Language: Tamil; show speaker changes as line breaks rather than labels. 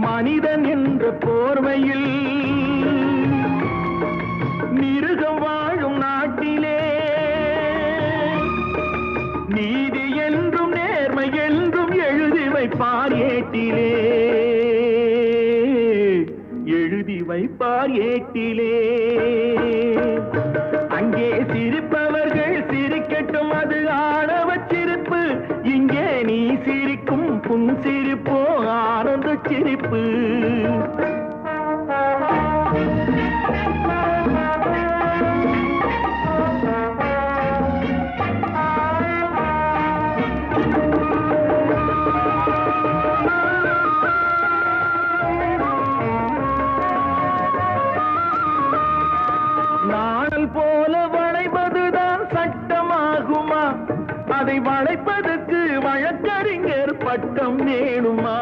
மனிதன் என்ற போர்வையில் மிருகம் வாழும் நாட்டிலே நீதி என்றும் நேர்மை என்றும் எழுதி வைப்பார் ஏட்டிலே, எழுதி வைப்பார் ஏட்டிலே. அங்கே சிரிப்பவர்கள் சிரிக்கட்டும், அது ஆணவ சிரிப்பு. இங்கே நீ சிரிக்கும் புன் சிரிப்போ ஆனந்த சிரிப்பு. நாணல் போல வளைப்பதுதான் சட்டமாகுமா? அதை வளைப்பதற்கு வழக்கறிஞர் பட்டம் வேணுமா?